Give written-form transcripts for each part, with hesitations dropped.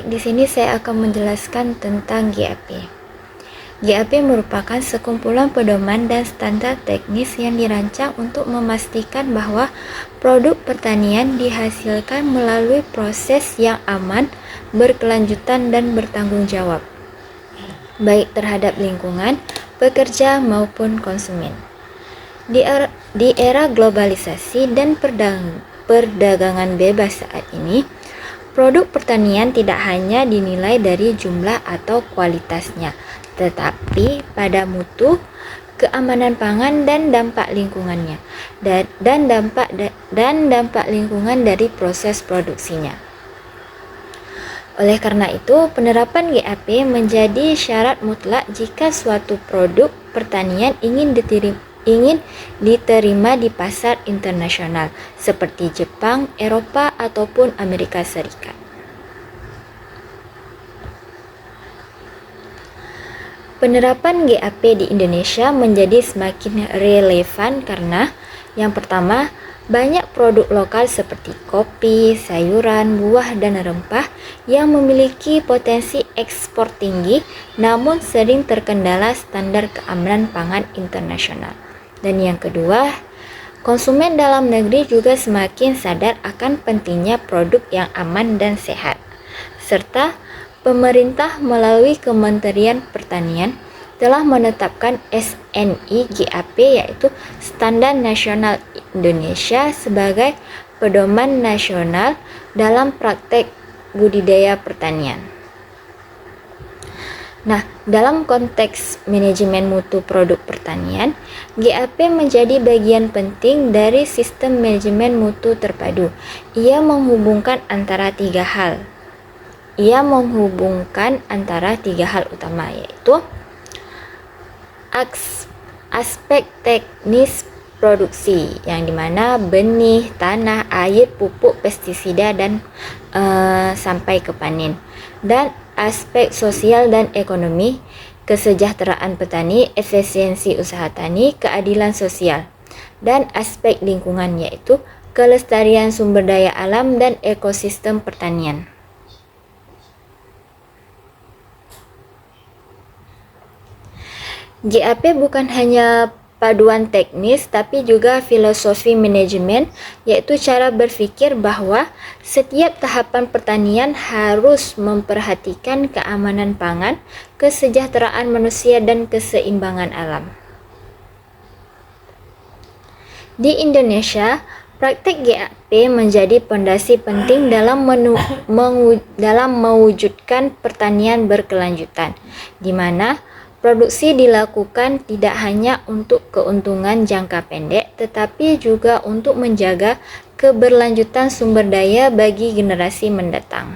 di sini saya akan menjelaskan tentang GAP. GAP merupakan sekumpulan pedoman dan standar teknis yang dirancang untuk memastikan bahwa produk pertanian dihasilkan melalui proses yang aman, berkelanjutan, dan bertanggung jawab, baik terhadap lingkungan, pekerja, maupun konsumen. Di era globalisasi dan perdagangan bebas saat ini, produk pertanian tidak hanya dinilai dari jumlah atau kualitasnya, tetapi pada mutu, keamanan pangan, dan dampak lingkungannya, dan dampak lingkungan dari proses produksinya. Oleh karena itu, penerapan GAP menjadi syarat mutlak jika suatu produk pertanian ingin diterima di pasar internasional seperti Jepang, Eropa, ataupun Amerika Serikat. Penerapan GAP di Indonesia menjadi semakin relevan karena yang pertama, banyak produk lokal seperti kopi, sayuran, buah, dan rempah yang memiliki potensi ekspor tinggi namun sering terkendala standar keamanan pangan internasional. Dan yang kedua, konsumen dalam negeri juga semakin sadar akan pentingnya produk yang aman dan sehat. Serta pemerintah melalui Kementerian Pertanian telah menetapkan SNI GAP, yaitu Standar Nasional Indonesia, sebagai pedoman nasional dalam praktek budidaya pertanian. Nah, dalam konteks manajemen mutu produk pertanian, GAP menjadi bagian penting dari sistem manajemen mutu terpadu. Ia menghubungkan antara tiga hal utama, yaitu aspek teknis produksi, yang dimana benih, tanah, air, pupuk, pestisida, dan sampai ke panen, dan aspek sosial dan ekonomi, kesejahteraan petani, efisiensi usaha tani, keadilan sosial, dan aspek lingkungan, yaitu kelestarian sumber daya alam dan ekosistem pertanian. GAP bukan hanya paduan teknis, tapi juga filosofi manajemen, yaitu cara berpikir bahwa setiap tahapan pertanian harus memperhatikan keamanan pangan, kesejahteraan manusia, dan keseimbangan alam. Di Indonesia, praktik GAP menjadi pondasi penting dalam mewujudkan pertanian berkelanjutan, di mana produksi dilakukan tidak hanya untuk keuntungan jangka pendek, tetapi juga untuk menjaga keberlanjutan sumber daya bagi generasi mendatang.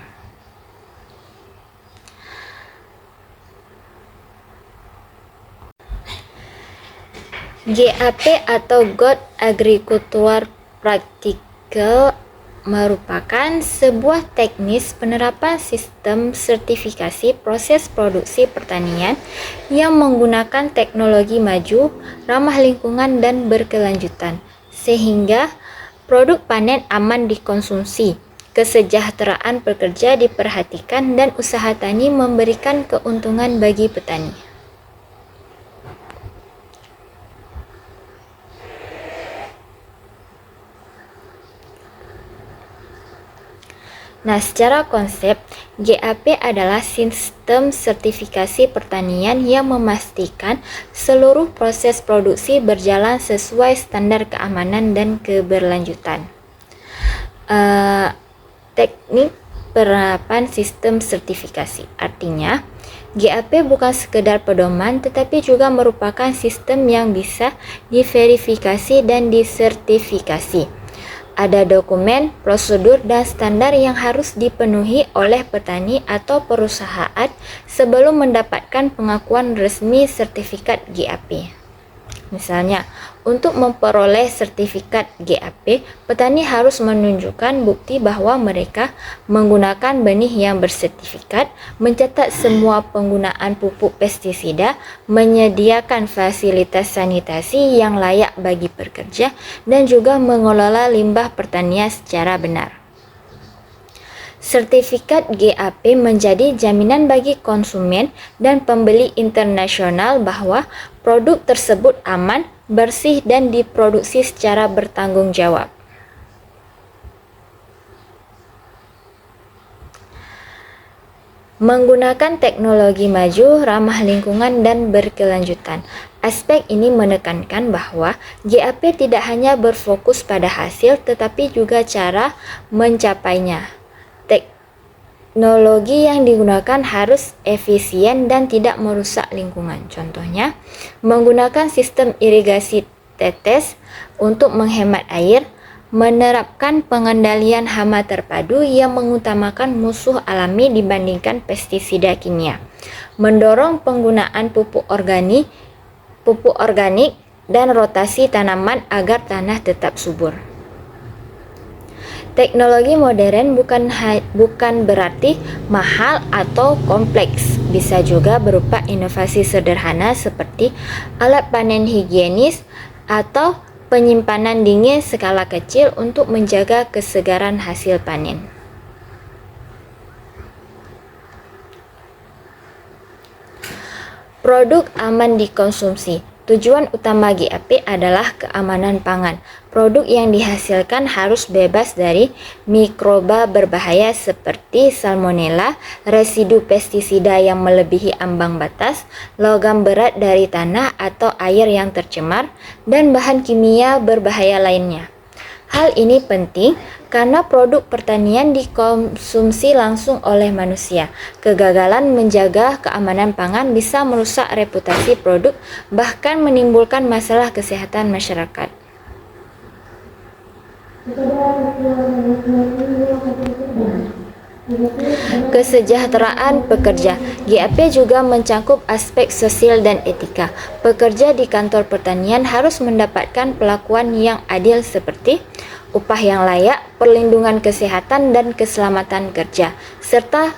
GAP atau Good Agricultural Practice merupakan sebuah teknis penerapan sistem sertifikasi proses produksi pertanian yang menggunakan teknologi maju, ramah lingkungan, dan berkelanjutan, sehingga produk panen aman dikonsumsi, kesejahteraan pekerja diperhatikan, dan usaha tani memberikan keuntungan bagi petani. Nah, secara konsep, GAP adalah sistem sertifikasi pertanian yang memastikan seluruh proses produksi berjalan sesuai standar keamanan dan keberlanjutan. Teknik penerapan sistem sertifikasi, artinya GAP bukan sekedar pedoman, tetapi juga merupakan sistem yang bisa diverifikasi dan disertifikasi. Ada dokumen, prosedur, dan standar yang harus dipenuhi oleh petani atau perusahaan sebelum mendapatkan pengakuan resmi sertifikat GAP. Misalnya, untuk memperoleh sertifikat GAP, petani harus menunjukkan bukti bahwa mereka menggunakan benih yang bersertifikat, mencatat semua penggunaan pupuk pestisida, menyediakan fasilitas sanitasi yang layak bagi pekerja, dan juga mengelola limbah pertanian secara benar. Sertifikat GAP menjadi jaminan bagi konsumen dan pembeli internasional bahwa produk tersebut aman, bersih, dan diproduksi secara bertanggung jawab. Menggunakan teknologi maju, ramah lingkungan, dan berkelanjutan. Aspek ini menekankan bahwa GAP tidak hanya berfokus pada hasil, tetapi juga cara mencapainya. Teknologi yang digunakan harus efisien dan tidak merusak lingkungan. Contohnya, menggunakan sistem irigasi tetes untuk menghemat air, menerapkan pengendalian hama terpadu yang mengutamakan musuh alami dibandingkan pestisida kimia, mendorong penggunaan pupuk organik, dan rotasi tanaman agar tanah tetap subur. Teknologi modern bukan berarti mahal atau kompleks, bisa juga berupa inovasi sederhana seperti alat panen higienis atau penyimpanan dingin skala kecil untuk menjaga kesegaran hasil panen. Produk aman dikonsumsi. Tujuan utama GAP adalah keamanan pangan. Produk yang dihasilkan harus bebas dari mikroba berbahaya seperti salmonella, residu pestisida yang melebihi ambang batas, logam berat dari tanah atau air yang tercemar, dan bahan kimia berbahaya lainnya. Hal ini penting karena produk pertanian dikonsumsi langsung oleh manusia. Kegagalan menjaga keamanan pangan bisa merusak reputasi produk, bahkan menimbulkan masalah kesehatan masyarakat. Kesejahteraan pekerja. GAP juga mencakup aspek sosial dan etika. Pekerja di kantor pertanian harus mendapatkan perlakuan yang adil seperti upah yang layak, perlindungan kesehatan dan keselamatan kerja, serta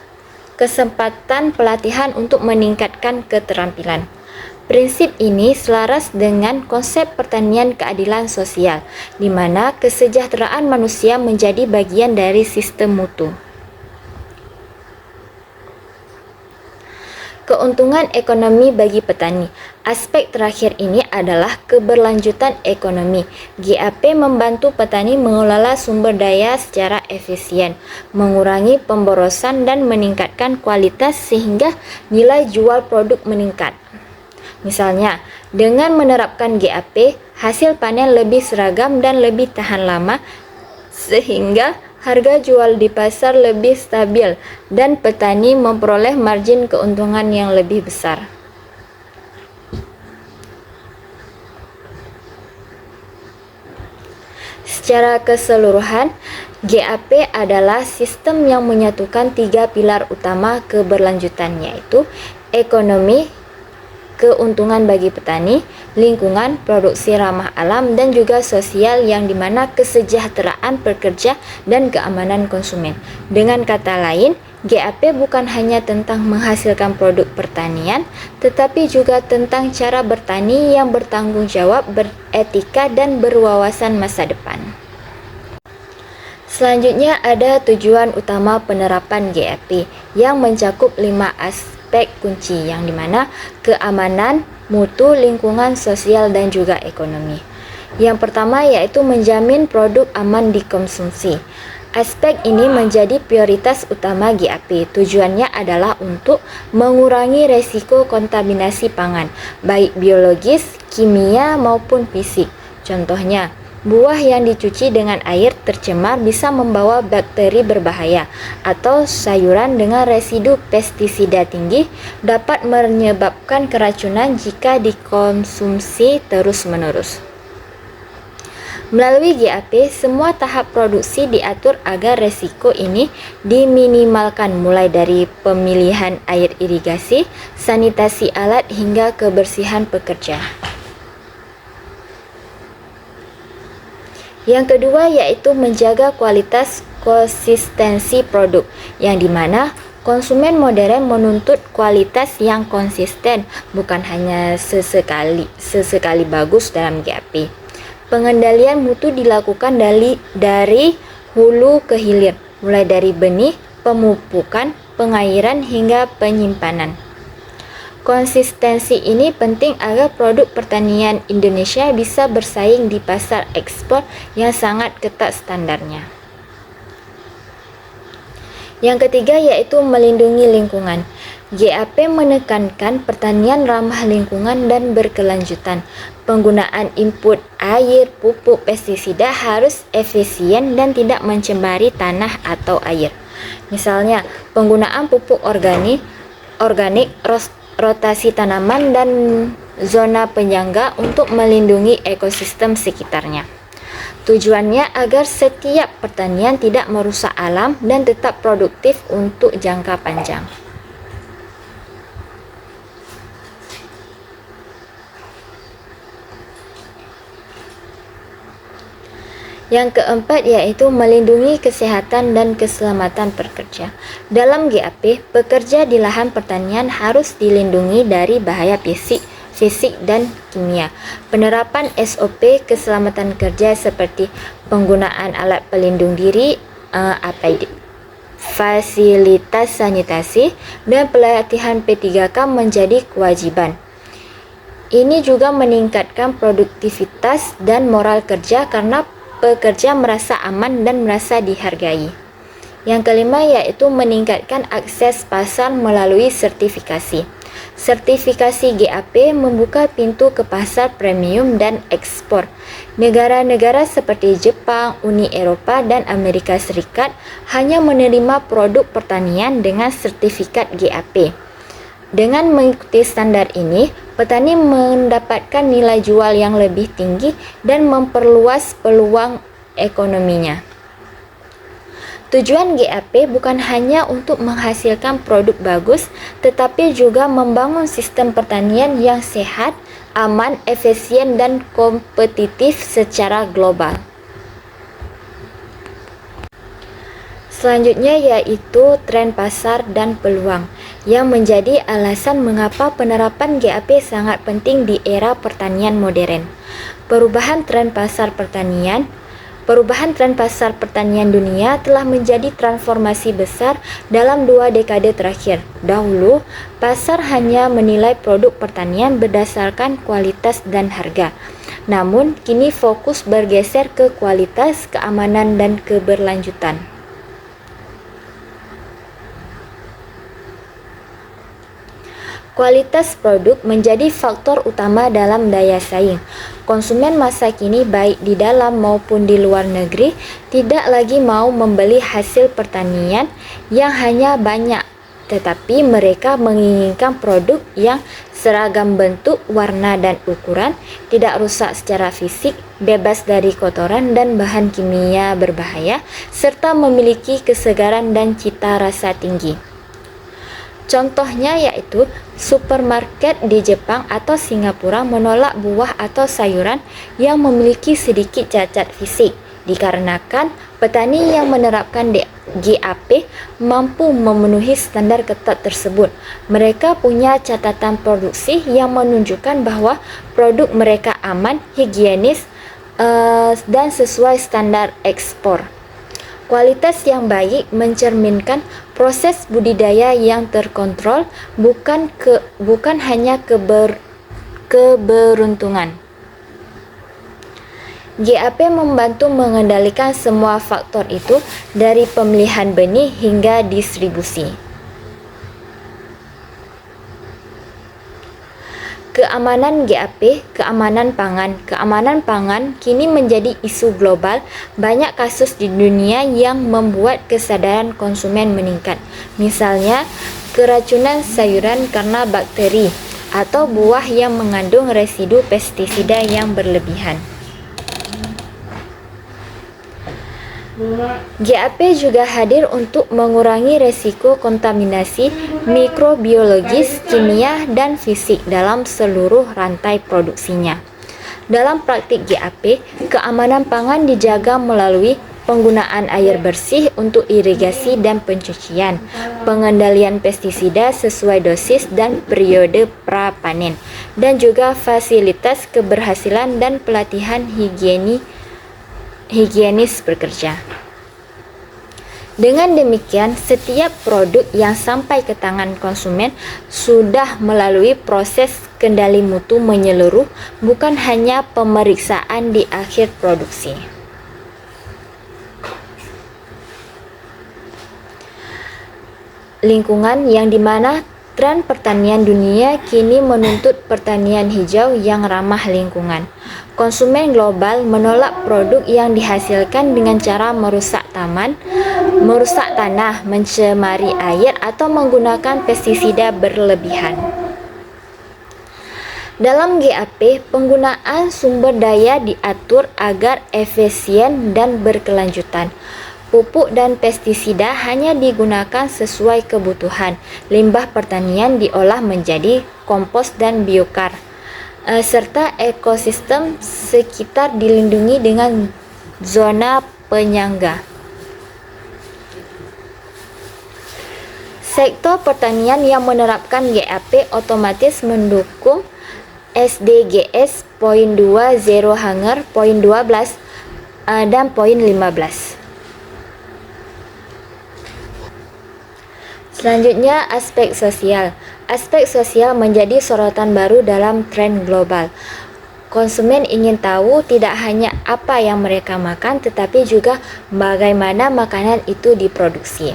kesempatan pelatihan untuk meningkatkan keterampilan. Prinsip ini selaras dengan konsep pertanian keadilan sosial, di mana kesejahteraan manusia menjadi bagian dari sistem mutu. Keuntungan ekonomi bagi petani. Aspek terakhir ini adalah keberlanjutan ekonomi. GAP membantu petani mengelola sumber daya secara efisien, mengurangi pemborosan dan meningkatkan kualitas sehingga nilai jual produk meningkat. Misalnya, dengan menerapkan GAP, hasil panen lebih seragam dan lebih tahan lama sehingga harga jual di pasar lebih stabil dan petani memperoleh margin keuntungan yang lebih besar. Secara keseluruhan, GAP adalah sistem yang menyatukan tiga pilar utama keberlanjutan, yaitu ekonomi, keuntungan bagi petani, lingkungan, produksi ramah alam, dan juga sosial yang dimana kesejahteraan pekerja dan keamanan konsumen. Dengan kata lain, GAP bukan hanya tentang menghasilkan produk pertanian, tetapi juga tentang cara bertani yang bertanggung jawab, beretika, dan berwawasan masa depan. Selanjutnya ada tujuan utama penerapan GAP yang mencakup 5 aspek kunci yang dimana keamanan, mutu, lingkungan, sosial, dan juga ekonomi. Yang pertama yaitu menjamin produk aman dikonsumsi. Aspek ini menjadi prioritas utama GAP. Tujuannya adalah untuk mengurangi resiko kontaminasi pangan, baik biologis, kimia, maupun fisik. Contohnya, buah yang dicuci dengan air tercemar bisa membawa bakteri berbahaya, atau sayuran dengan residu pestisida tinggi dapat menyebabkan keracunan jika dikonsumsi terus-menerus. Melalui GAP, semua tahap produksi diatur agar resiko ini diminimalkan, mulai dari pemilihan air irigasi, sanitasi alat, hingga kebersihan pekerja. Yang kedua yaitu menjaga kualitas konsistensi produk, yang dimana konsumen modern menuntut kualitas yang konsisten, bukan hanya sesekali bagus dalam GAP. Pengendalian mutu dilakukan dari hulu ke hilir, mulai dari benih, pemupukan, pengairan, hingga penyimpanan. Konsistensi ini penting agar produk pertanian Indonesia bisa bersaing di pasar ekspor yang sangat ketat standarnya. Yang ketiga yaitu melindungi lingkungan. GAP menekankan pertanian ramah lingkungan dan berkelanjutan. Penggunaan input air, pupuk, pestisida harus efisien dan tidak mencemari tanah atau air. Misalnya, penggunaan pupuk organik, rotasi tanaman, dan zona penyangga untuk melindungi ekosistem sekitarnya. Tujuannya agar setiap pertanian tidak merusak alam dan tetap produktif untuk jangka panjang. Yang keempat yaitu melindungi kesehatan dan keselamatan pekerja. Dalam GAP, pekerja di lahan pertanian harus dilindungi dari bahaya fisik dan kimia. Penerapan SOP keselamatan kerja seperti penggunaan alat pelindung diri, APD, fasilitas sanitasi, dan pelatihan P3K menjadi kewajiban. Ini juga meningkatkan produktivitas dan moral kerja karena pekerja merasa aman dan merasa dihargai. Yang kelima yaitu meningkatkan akses pasar melalui sertifikasi. Sertifikasi GAP membuka pintu ke pasar premium dan ekspor. Negara-negara seperti Jepang, Uni Eropa, dan Amerika Serikat hanya menerima produk pertanian dengan sertifikat GAP. Dengan mengikuti standar ini, petani mendapatkan nilai jual yang lebih tinggi dan memperluas peluang ekonominya. Tujuan GAP bukan hanya untuk menghasilkan produk bagus, tetapi juga membangun sistem pertanian yang sehat, aman, efisien, dan kompetitif secara global. Selanjutnya yaitu tren pasar dan peluang, yang menjadi alasan mengapa penerapan GAP sangat penting di era pertanian modern. Perubahan tren pasar pertanian dunia telah menjadi transformasi besar dalam 2 dekade terakhir. Dahulu, pasar hanya menilai produk pertanian berdasarkan kualitas dan harga. Namun, kini fokus bergeser ke kualitas, keamanan, dan keberlanjutan. Kualitas produk menjadi faktor utama dalam daya saing. Konsumen masa kini baik di dalam maupun di luar negeri tidak lagi mau membeli hasil pertanian yang hanya banyak, tetapi mereka menginginkan produk yang seragam bentuk, warna, dan ukuran, tidak rusak secara fisik, bebas dari kotoran dan bahan kimia berbahaya, serta memiliki kesegaran dan cita rasa tinggi. Contohnya yaitu supermarket di Jepang atau Singapura menolak buah atau sayuran yang memiliki sedikit cacat fisik dikarenakan petani yang menerapkan GAP mampu memenuhi standar ketat tersebut. Mereka punya catatan produksi yang menunjukkan bahwa produk mereka aman, higienis, dan sesuai standar ekspor. Kualitas yang baik mencerminkan proses budidaya yang terkontrol, bukan hanya keberuntungan. GAP membantu mengendalikan semua faktor itu, dari pemilihan benih hingga distribusi. Keamanan GAP, keamanan pangan. Keamanan pangan kini menjadi isu global. Banyak kasus di dunia yang membuat kesadaran konsumen meningkat. Misalnya, keracunan sayuran karena bakteri atau buah yang mengandung residu pestisida yang berlebihan. GAP juga hadir untuk mengurangi resiko kontaminasi mikrobiologis, kimia, dan fisik dalam seluruh rantai produksinya. Dalam praktik GAP, keamanan pangan dijaga melalui penggunaan air bersih untuk irigasi dan pencucian, pengendalian pestisida sesuai dosis dan periode pra-panen, dan juga fasilitas keberhasilan dan pelatihan higienis bekerja. Dengan demikian, setiap produk yang sampai ke tangan konsumen sudah melalui proses kendali mutu menyeluruh, bukan hanya pemeriksaan di akhir produksi. Lingkungan, yang dimana tren pertanian dunia kini menuntut pertanian hijau yang ramah lingkungan. Konsumen global menolak produk yang dihasilkan dengan cara merusak taman, merusak tanah, mencemari air, atau menggunakan pestisida berlebihan. Dalam GAP, penggunaan sumber daya diatur agar efisien dan berkelanjutan. Pupuk dan pestisida hanya digunakan sesuai kebutuhan. Limbah pertanian diolah menjadi kompos dan biokar, serta ekosistem sekitar dilindungi dengan zona penyangga. Sektor pertanian yang menerapkan GAP otomatis mendukung SDGs poin 20 Hanger, poin 12 dan poin 15. Selanjutnya, aspek sosial. Aspek sosial menjadi sorotan baru dalam tren global. Konsumen ingin tahu tidak hanya apa yang mereka makan, tetapi juga bagaimana makanan itu diproduksi.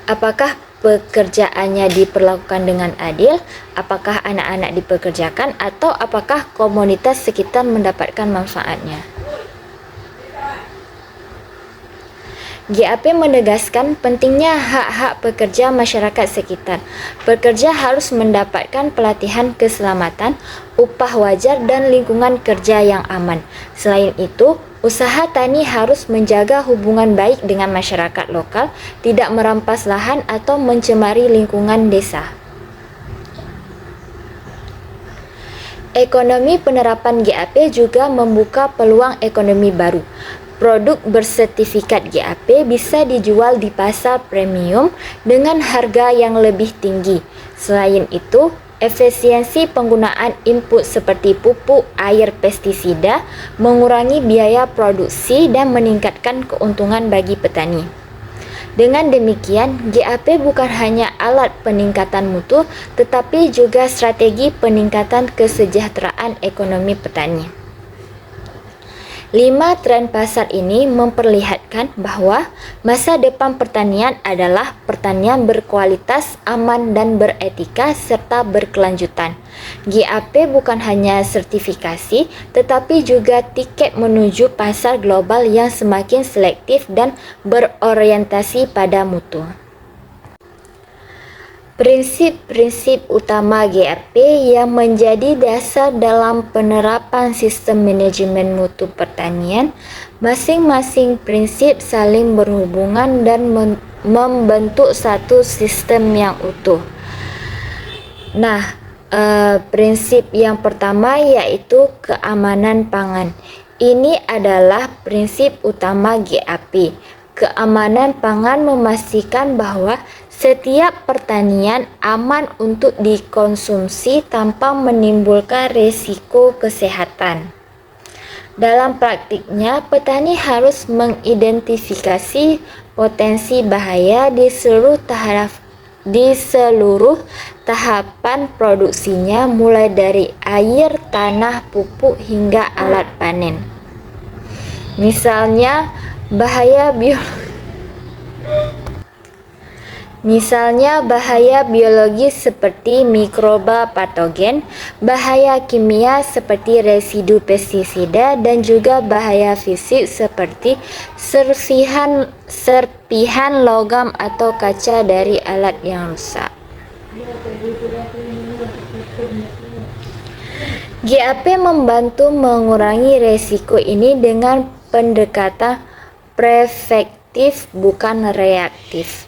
Apakah pekerjaannya diperlakukan dengan adil? Apakah anak-anak dipekerjakan? Atau apakah komunitas sekitar mendapatkan manfaatnya? GAP menegaskan pentingnya hak-hak pekerja masyarakat sekitar. Pekerja harus mendapatkan pelatihan keselamatan, upah wajar, dan lingkungan kerja yang aman. Selain itu, usaha tani harus menjaga hubungan baik dengan masyarakat lokal, tidak merampas lahan atau mencemari lingkungan desa. Ekonomi penerapan GAP juga membuka peluang ekonomi baru. Produk bersertifikat GAP bisa dijual di pasar premium dengan harga yang lebih tinggi. Selain itu, efisiensi penggunaan input seperti pupuk, air, pestisida mengurangi biaya produksi dan meningkatkan keuntungan bagi petani. Dengan demikian, GAP bukan hanya alat peningkatan mutu, tetapi juga strategi peningkatan kesejahteraan ekonomi petani. 5 tren pasar ini memperlihatkan bahwa masa depan pertanian adalah pertanian berkualitas, aman, dan beretika, serta berkelanjutan. GAP bukan hanya sertifikasi, tetapi juga tiket menuju pasar global yang semakin selektif dan berorientasi pada mutu. Prinsip-prinsip utama GAP yang menjadi dasar dalam penerapan sistem manajemen mutu pertanian. Masing-masing prinsip saling berhubungan dan membentuk satu sistem yang utuh. Nah, prinsip yang pertama yaitu keamanan pangan. Ini adalah prinsip utama GAP. Keamanan pangan memastikan bahwa setiap pertanian aman untuk dikonsumsi tanpa menimbulkan risiko kesehatan. Dalam praktiknya, petani harus mengidentifikasi potensi bahaya di seluruh tahapan produksinya, mulai dari air, tanah, pupuk, hingga alat panen. Misalnya bahaya biologis seperti mikroba patogen, bahaya kimia seperti residu pestisida, dan juga bahaya fisik seperti serpihan logam atau kaca dari alat yang rusak. GAP membantu mengurangi resiko ini dengan pendekatan preventif bukan reaktif.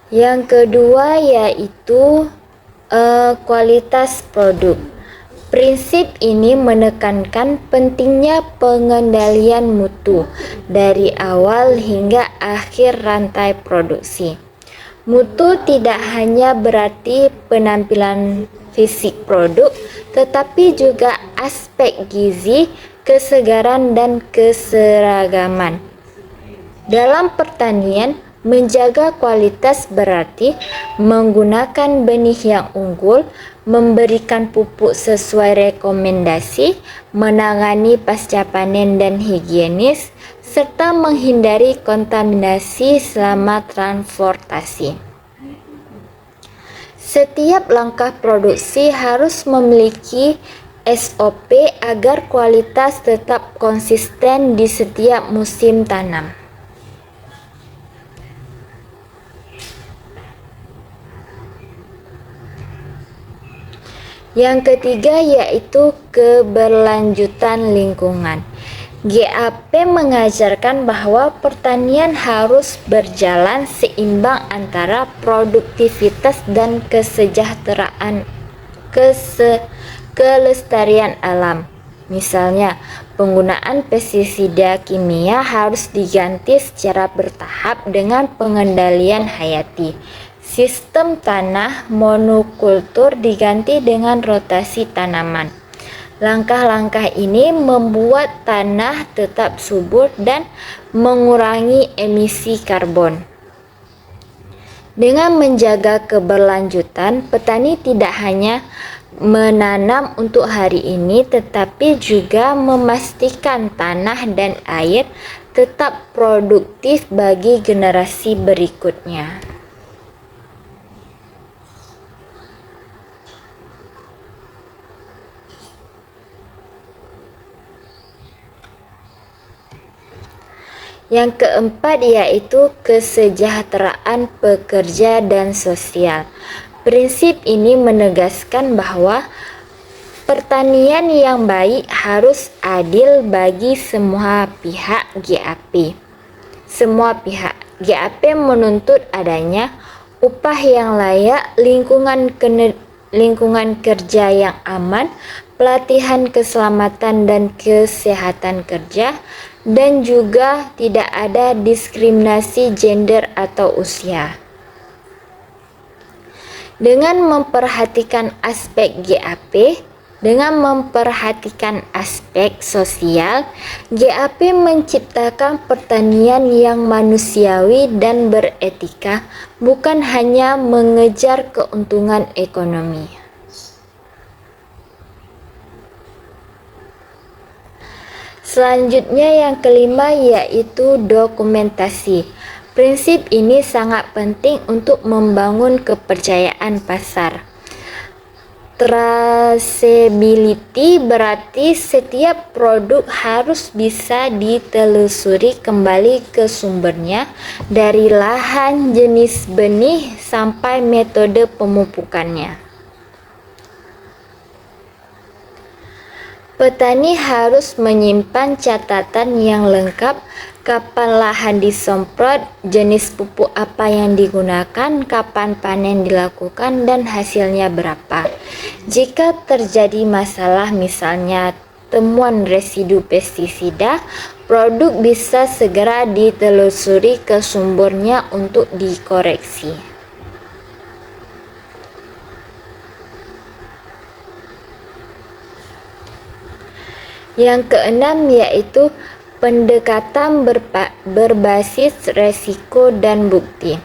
Yang kedua yaitu kualitas produk. Prinsip ini menekankan pentingnya pengendalian mutu dari awal hingga akhir rantai produksi. Mutu tidak hanya berarti penampilan fisik produk, tetapi juga aspek gizi, kesegaran, dan keseragaman. Dalam pertanian, menjaga kualitas berarti menggunakan benih yang unggul, memberikan pupuk sesuai rekomendasi, menangani pasca panen dan higienis, serta menghindari kontaminasi selama transportasi. Setiap langkah produksi harus memiliki SOP agar kualitas tetap konsisten di setiap musim tanam. Yang ketiga yaitu keberlanjutan lingkungan. GAP mengajarkan bahwa pertanian harus berjalan seimbang antara produktivitas dan kelestarian alam. Misalnya, penggunaan pestisida kimia harus diganti secara bertahap dengan pengendalian hayati. Sistem tanah monokultur diganti dengan rotasi tanaman. Langkah-langkah ini membuat tanah tetap subur dan mengurangi emisi karbon. Dengan menjaga keberlanjutan, petani tidak hanya menanam untuk hari ini, tetapi juga memastikan tanah dan air tetap produktif bagi generasi berikutnya. Yang keempat yaitu kesejahteraan pekerja dan sosial. Prinsip ini menegaskan bahwa pertanian yang baik harus adil bagi semua pihak GAP. GAP menuntut adanya upah yang layak, lingkungan kerja yang aman, pelatihan keselamatan dan kesehatan kerja, dan juga tidak ada diskriminasi gender atau usia. Dengan memperhatikan aspek GAP, dengan memperhatikan aspek sosial, GAP menciptakan pertanian yang manusiawi dan beretika, bukan hanya mengejar keuntungan ekonomi. Selanjutnya yang kelima yaitu dokumentasi. Prinsip ini sangat penting untuk membangun kepercayaan pasar. Traceability berarti setiap produk harus bisa ditelusuri kembali ke sumbernya, dari lahan, jenis benih, sampai metode pemupukannya. Petani harus menyimpan catatan yang lengkap, kapan lahan disemprot, jenis pupuk apa yang digunakan, kapan panen dilakukan, dan hasilnya berapa. Jika terjadi masalah, misalnya temuan residu pestisida, produk bisa segera ditelusuri ke sumbernya untuk dikoreksi. Yang keenam yaitu pendekatan berbasis resiko dan bukti.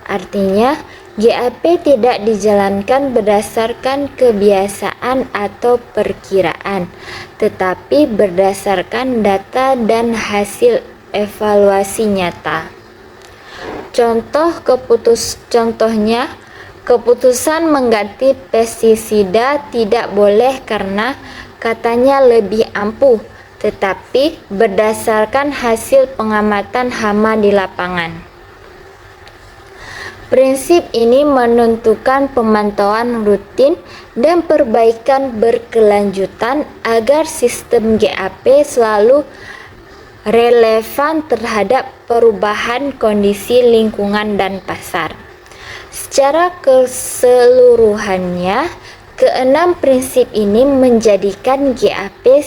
Artinya, GAP tidak dijalankan berdasarkan kebiasaan atau perkiraan, tetapi berdasarkan data dan hasil evaluasi nyata. Contohnya, keputusan mengganti pestisida tidak boleh karena katanya lebih ampuh, tetapi berdasarkan hasil pengamatan hama di lapangan. Prinsip ini menentukan pemantauan rutin dan perbaikan berkelanjutan agar sistem GAP selalu relevan terhadap perubahan kondisi lingkungan dan pasar. Secara keseluruhannya, keenam prinsip ini menjadikan GAP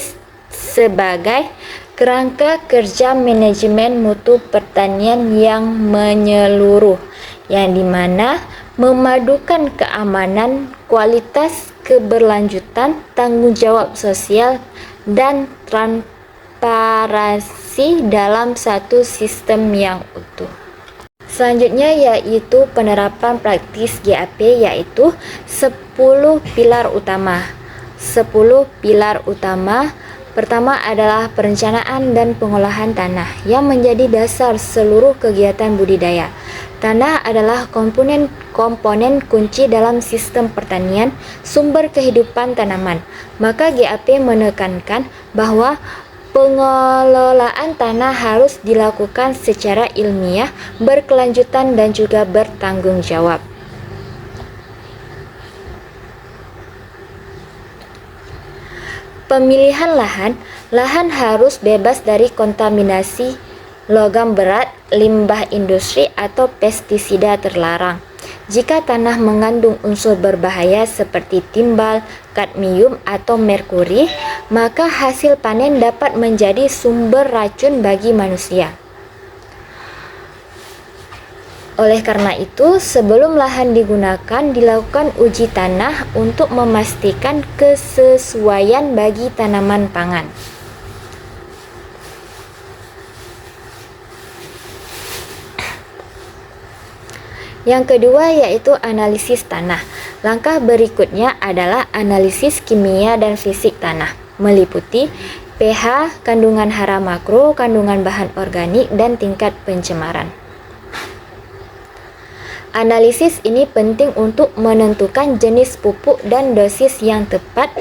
sebagai kerangka kerja manajemen mutu pertanian yang menyeluruh, yang dimana memadukan keamanan, kualitas, keberlanjutan, tanggung jawab sosial, dan transparansi produksi dalam satu sistem yang utuh. Selanjutnya yaitu penerapan praktis GAP, yaitu 10 pilar utama. 10 pilar utama. Pertama adalah perencanaan dan pengolahan tanah yang menjadi dasar seluruh kegiatan budidaya. Tanah adalah komponen kunci dalam sistem pertanian, sumber kehidupan tanaman. Maka GAP menekankan bahwa pengelolaan tanah harus dilakukan secara ilmiah, berkelanjutan dan juga bertanggung jawab. Pemilihan lahan harus bebas dari kontaminasi logam berat, limbah industri atau pestisida terlarang. Jika tanah mengandung unsur berbahaya seperti timbal, kadmium atau merkuri, maka hasil panen dapat menjadi sumber racun bagi manusia. Oleh karena itu, sebelum lahan digunakan, dilakukan uji tanah untuk memastikan kesesuaian bagi tanaman pangan. Yang kedua yaitu analisis tanah. Langkah berikutnya adalah analisis kimia dan fisik tanah, meliputi pH, kandungan hara makro, kandungan bahan organik, dan tingkat pencemaran. Analisis ini penting untuk menentukan jenis pupuk dan dosis yang tepat.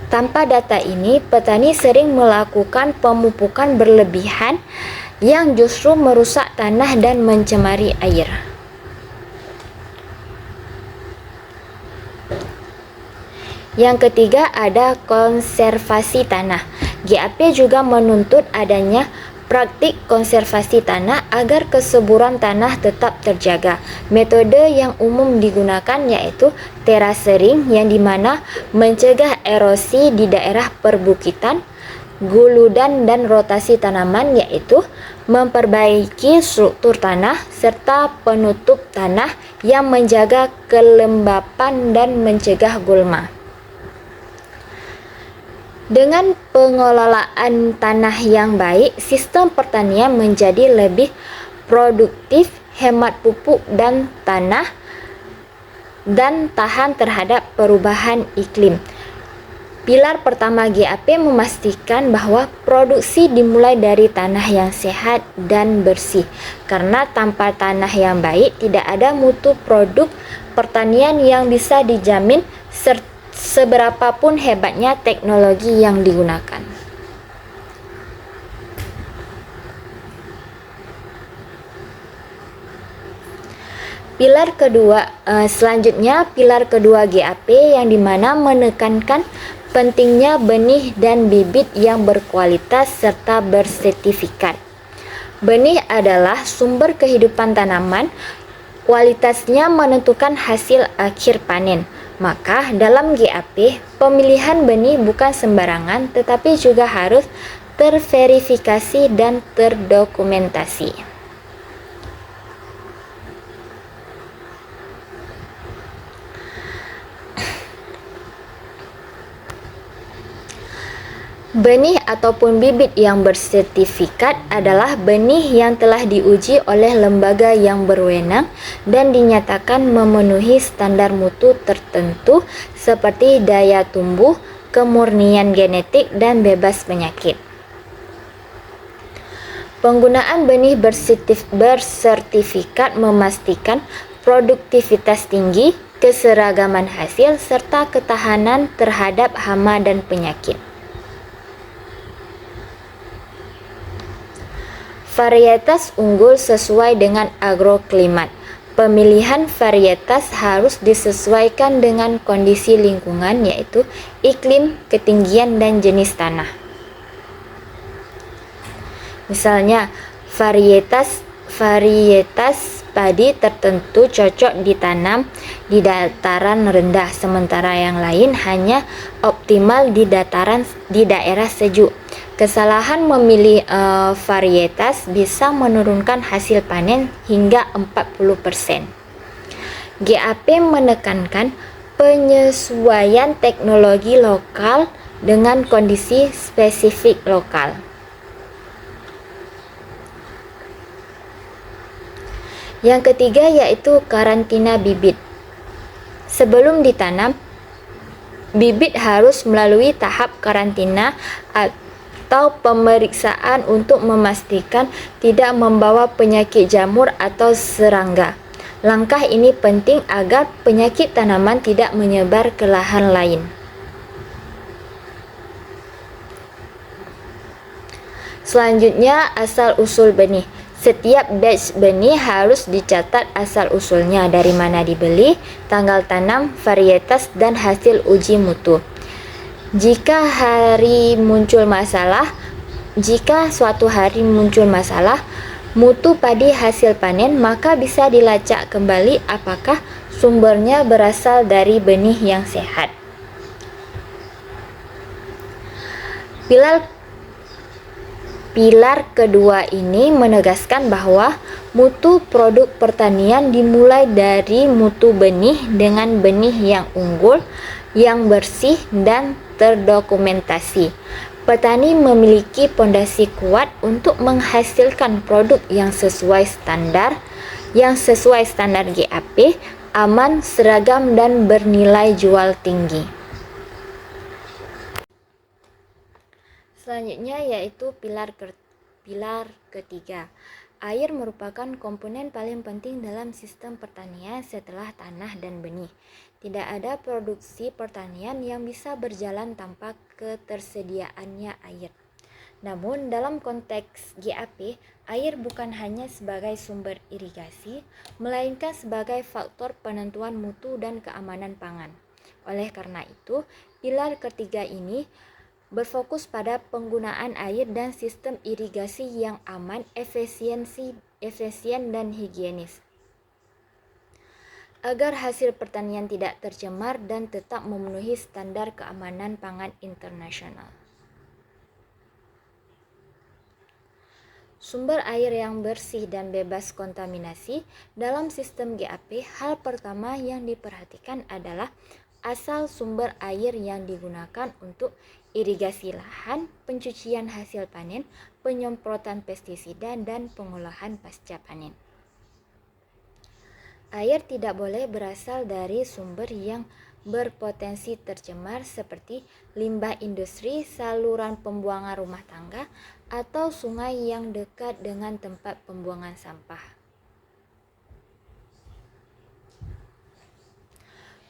Tanpa data ini, petani sering melakukan pemupukan berlebihan yang justru merusak tanah dan mencemari air. Yang ketiga ada konservasi tanah. GAP juga menuntut adanya praktik konservasi tanah agar kesuburan tanah tetap terjaga. Metode yang umum digunakan yaitu terasering, yang dimana mencegah erosi di daerah perbukitan, guludan dan rotasi tanaman, yaitu memperbaiki struktur tanah serta penutup tanah yang menjaga kelembapan dan mencegah gulma. Dengan pengelolaan tanah yang baik, sistem pertanian menjadi lebih produktif, hemat pupuk dan tanah, dan tahan terhadap perubahan iklim. Pilar pertama GAP memastikan bahwa produksi dimulai dari tanah yang sehat dan bersih, karena tanpa tanah yang baik tidak ada mutu produk pertanian yang bisa dijamin seberapapun hebatnya teknologi yang digunakan. Selanjutnya pilar kedua GAP yang dimana menekankan pentingnya benih dan bibit yang berkualitas serta bersertifikat. Benih adalah sumber kehidupan tanaman, kualitasnya menentukan hasil akhir panen. Maka dalam GAP, pemilihan benih bukan sembarangan tetapi juga harus terverifikasi dan terdokumentasi. Benih ataupun bibit yang bersertifikat adalah benih yang telah diuji oleh lembaga yang berwenang dan dinyatakan memenuhi standar mutu tertentu seperti daya tumbuh, kemurnian genetik, dan bebas penyakit. Penggunaan benih bersertifikat memastikan produktivitas tinggi, keseragaman hasil, serta ketahanan terhadap hama dan penyakit. Varietas unggul sesuai dengan agroklimat. Pemilihan varietas harus disesuaikan dengan kondisi lingkungan, yaitu iklim, ketinggian, dan jenis tanah. Misalnya, varietas padi tertentu cocok ditanam di dataran rendah, sementara yang lain hanya optimal di daerah sejuk. Kesalahan memilih varietas bisa menurunkan hasil panen hingga 40%. GAP menekankan penyesuaian teknologi lokal dengan kondisi spesifik lokal. Yang ketiga yaitu karantina bibit. Sebelum ditanam, bibit harus melalui tahap karantina atau pemeriksaan untuk memastikan tidak membawa penyakit jamur atau serangga. Langkah ini penting agar penyakit tanaman tidak menyebar ke lahan lain. Selanjutnya, asal-usul benih. Setiap batch benih harus dicatat asal-usulnya, dari mana dibeli, tanggal tanam, varietas, dan hasil uji mutu. Jika suatu hari muncul masalah mutu padi hasil panen, maka bisa dilacak kembali apakah sumbernya berasal dari benih yang sehat. Pilar kedua ini menegaskan bahwa mutu produk pertanian dimulai dari mutu benih dengan benih yang unggul, yang bersih, dan terdokumentasi. Petani memiliki pondasi kuat untuk menghasilkan produk yang sesuai standar GAP, aman, seragam, dan bernilai jual tinggi. Selanjutnya yaitu pilar ketiga. Air merupakan komponen paling penting dalam sistem pertanian setelah tanah dan benih. Tidak ada produksi pertanian yang bisa berjalan tanpa ketersediaannya air. Namun dalam konteks GAP, air bukan hanya sebagai sumber irigasi, melainkan sebagai faktor penentuan mutu dan keamanan pangan. Oleh karena itu, pilar ketiga ini berfokus pada penggunaan air dan sistem irigasi yang aman, efisien, dan higienis, agar hasil pertanian tidak tercemar dan tetap memenuhi standar keamanan pangan internasional. Sumber air yang bersih dan bebas kontaminasi. Dalam sistem GAP, hal pertama yang diperhatikan adalah asal sumber air yang digunakan untuk irigasi lahan, pencucian hasil panen, penyemprotan pestisida, dan pengolahan pasca panen. Air tidak boleh berasal dari sumber yang berpotensi tercemar seperti limbah industri, saluran pembuangan rumah tangga, atau sungai yang dekat dengan tempat pembuangan sampah.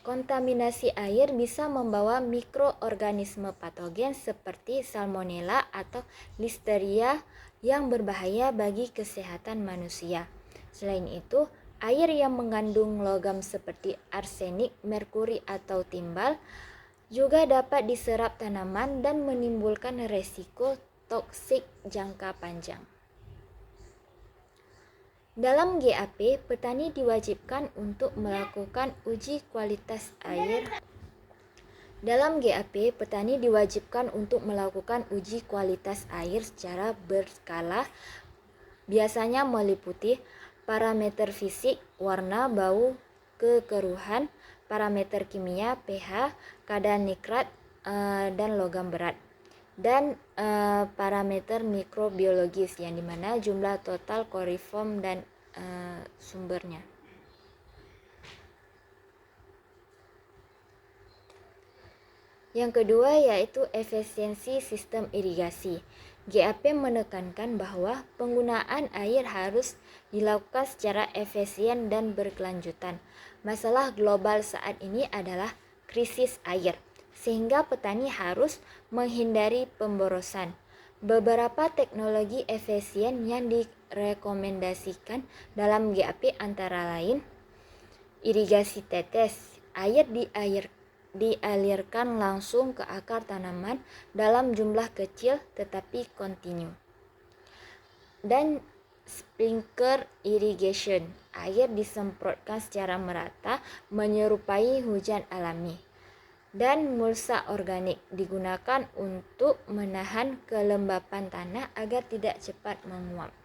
Kontaminasi air bisa membawa mikroorganisme patogen seperti salmonella atau listeria yang berbahaya bagi kesehatan manusia. Selain itu, air yang mengandung logam seperti arsenik, merkuri, atau timbal juga dapat diserap tanaman dan menimbulkan resiko toksik jangka panjang. Dalam GAP, petani diwajibkan untuk melakukan uji kualitas air. Secara berkala, biasanya meliputi parameter fisik, warna, bau, kekeruhan, parameter kimia, pH, kadar nitrat, dan logam berat, dan parameter mikrobiologis yang dimana jumlah total koliform dan sumbernya. Yang kedua yaitu efisiensi sistem irigasi. GAP menekankan bahwa penggunaan air harus dilakukan secara efisien dan berkelanjutan. Masalah global saat ini adalah krisis air, sehingga petani harus menghindari pemborosan. Beberapa teknologi efisien yang direkomendasikan dalam GAP antara lain irigasi tetes, air dialirkan langsung ke akar tanaman dalam jumlah kecil tetapi kontinu, dan sprinkler irrigation, air disemprotkan secara merata menyerupai hujan alami, dan mulsa organik digunakan untuk menahan kelembapan tanah agar tidak cepat menguap.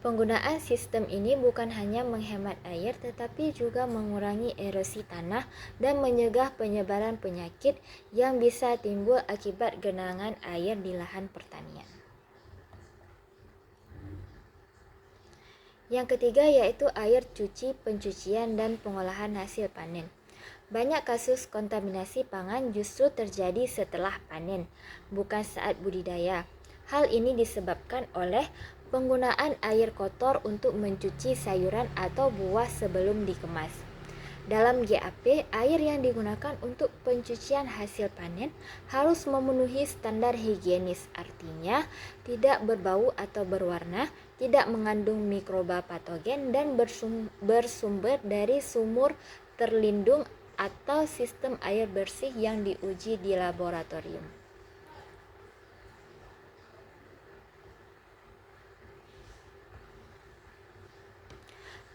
Penggunaan sistem ini bukan hanya menghemat air, tetapi juga mengurangi erosi tanah dan mencegah penyebaran penyakit yang bisa timbul akibat genangan air di lahan pertanian. Yang ketiga yaitu air cuci, pencucian, dan pengolahan hasil panen. Banyak kasus kontaminasi pangan justru terjadi setelah panen, bukan saat budidaya. Hal ini disebabkan oleh penggunaan air kotor untuk mencuci sayuran atau buah sebelum dikemas. Dalam GAP, air yang digunakan untuk pencucian hasil panen harus memenuhi standar higienis, artinya tidak berbau atau berwarna, tidak mengandung mikroba patogen, dan bersumber dari sumur terlindung atau sistem air bersih yang diuji di laboratorium.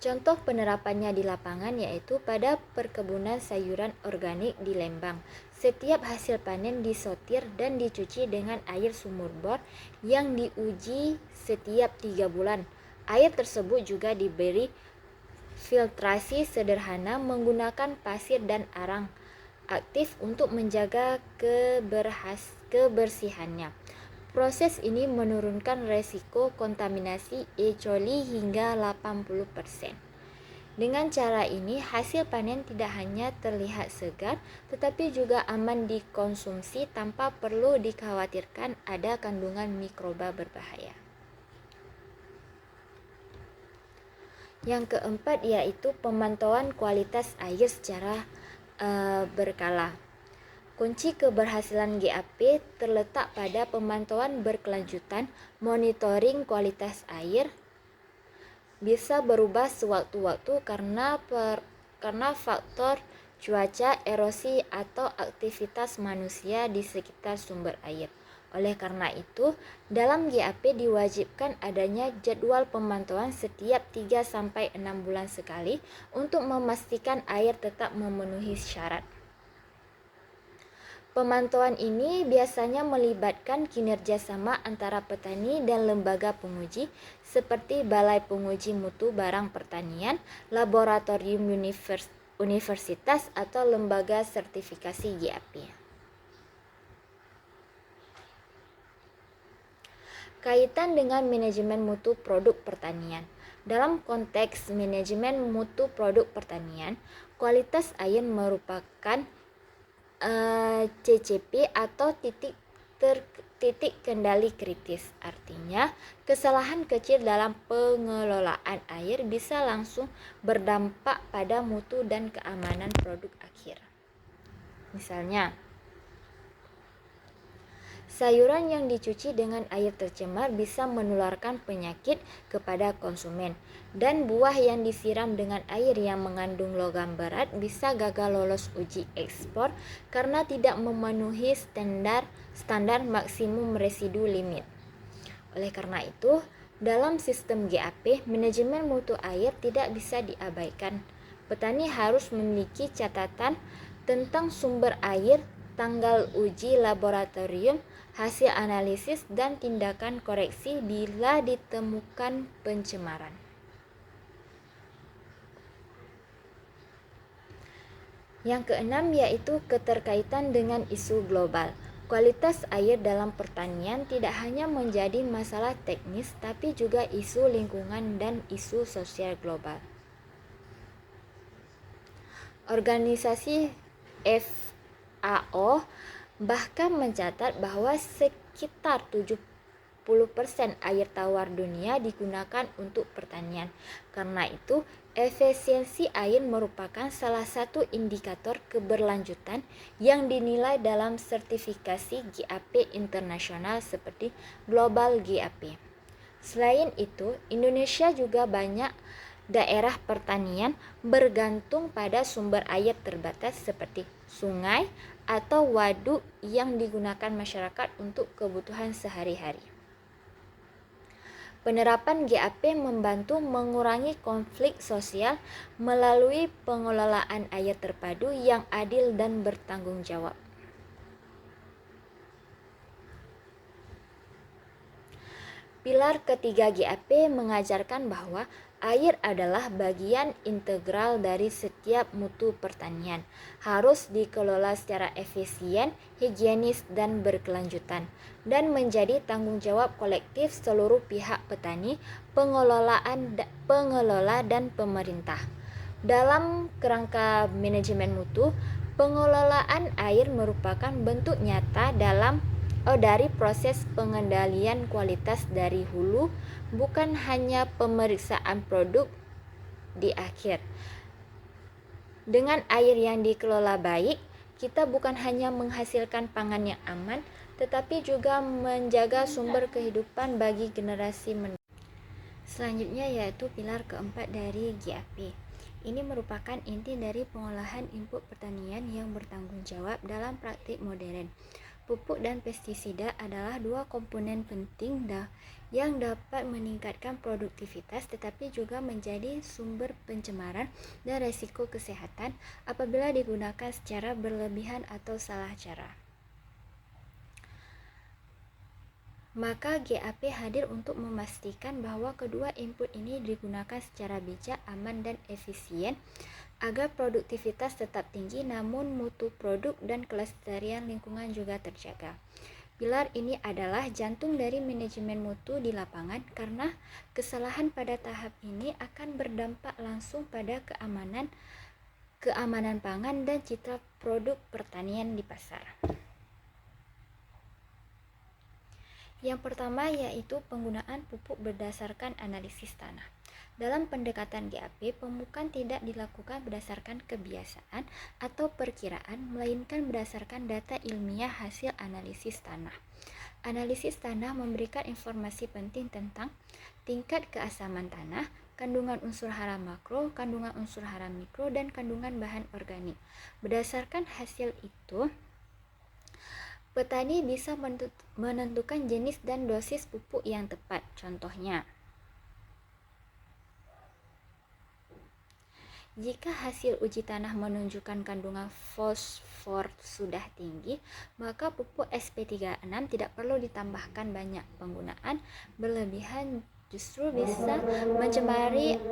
Contoh penerapannya di lapangan yaitu pada perkebunan sayuran organik di Lembang. Setiap hasil panen disortir dan dicuci dengan air sumur bor yang diuji setiap 3 bulan. Air tersebut juga diberi filtrasi sederhana menggunakan pasir dan arang aktif untuk menjaga kebersihannya. Proses ini menurunkan resiko kontaminasi E. coli hingga 80%. Dengan cara ini, hasil panen tidak hanya terlihat segar, tetapi juga aman dikonsumsi tanpa perlu dikhawatirkan ada kandungan mikroba berbahaya. Yang keempat yaitu pemantauan kualitas air secara berkala. Kunci keberhasilan GAP terletak pada pemantauan berkelanjutan. Monitoring kualitas air bisa berubah sewaktu-waktu karena faktor cuaca, erosi, atau aktivitas manusia di sekitar sumber air. Oleh karena itu, dalam GAP diwajibkan adanya jadwal pemantauan setiap 3-6 bulan sekali untuk memastikan air tetap memenuhi syarat. Pemantauan ini biasanya melibatkan kinerja sama antara petani dan lembaga penguji seperti Balai Penguji Mutu Barang Pertanian, laboratorium universitas, atau lembaga sertifikasi GAP. Kaitan dengan manajemen mutu produk pertanian. Dalam konteks manajemen mutu produk pertanian, kualitas air merupakan CCP atau titik kendali kritis. Artinya, kesalahan kecil dalam pengelolaan air bisa langsung berdampak pada mutu dan keamanan produk akhir. Misalnya, sayuran yang dicuci dengan air tercemar bisa menularkan penyakit kepada konsumen, dan buah yang disiram dengan air yang mengandung logam berat bisa gagal lolos uji ekspor karena tidak memenuhi standar maksimum residu limit. Oleh karena itu, dalam sistem GAP, manajemen mutu air tidak bisa diabaikan. Petani harus memiliki catatan tentang sumber air, tanggal uji laboratorium, hasil analisis, dan tindakan koreksi bila ditemukan pencemaran. Yang keenam yaitu keterkaitan dengan isu global. Kualitas air dalam pertanian tidak hanya menjadi masalah teknis, tapi juga isu lingkungan dan isu sosial global. Organisasi FAO bahkan mencatat bahwa sekitar 70% air tawar dunia digunakan untuk pertanian. Karena itu, efisiensi air merupakan salah satu indikator keberlanjutan yang dinilai dalam sertifikasi GAP internasional seperti Global GAP. Selain itu, Indonesia juga banyak daerah pertanian bergantung pada sumber air terbatas seperti sungai atau waduk yang digunakan masyarakat untuk kebutuhan sehari-hari. Penerapan GAP membantu mengurangi konflik sosial melalui pengelolaan air terpadu yang adil dan bertanggung jawab. Pilar ketiga GAP mengajarkan bahwa air adalah bagian integral dari setiap mutu pertanian, harus dikelola secara efisien, higienis, dan berkelanjutan, dan menjadi tanggung jawab kolektif seluruh pihak petani, pengelola, dan pemerintah. Dalam kerangka manajemen mutu, pengelolaan air merupakan bentuk nyata dari proses pengendalian kualitas dari hulu, bukan hanya pemeriksaan produk di akhir. Dengan air yang dikelola baik, kita bukan hanya menghasilkan pangan yang aman, tetapi juga menjaga sumber kehidupan bagi generasi mendatang. Selanjutnya yaitu pilar keempat dari GAP. Ini merupakan inti dari pengolahan input pertanian yang bertanggung jawab dalam praktik modern. Pupuk dan pestisida adalah dua komponen penting yang dapat meningkatkan produktivitas tetapi juga menjadi sumber pencemaran dan risiko kesehatan apabila digunakan secara berlebihan atau salah cara. Maka GAP hadir untuk memastikan bahwa kedua input ini digunakan secara bijak, aman, dan efisien agar produktivitas tetap tinggi namun mutu produk dan kelestarian lingkungan juga terjaga. Pilar ini adalah jantung dari manajemen mutu di lapangan karena kesalahan pada tahap ini akan berdampak langsung pada keamanan pangan dan citra produk pertanian di pasar. Yang pertama yaitu penggunaan pupuk berdasarkan analisis tanah. Dalam pendekatan GAP, pemupukan tidak dilakukan berdasarkan kebiasaan atau perkiraan, melainkan berdasarkan data ilmiah hasil analisis tanah. Analisis tanah memberikan informasi penting tentang tingkat keasaman tanah, kandungan unsur hara makro, kandungan unsur hara mikro, dan kandungan bahan organik. Berdasarkan hasil itu, petani bisa menentukan jenis dan dosis pupuk yang tepat. Contohnya, jika hasil uji tanah menunjukkan kandungan fosfor sudah tinggi, maka pupuk SP36 tidak perlu ditambahkan banyak. Penggunaan berlebihan justru bisa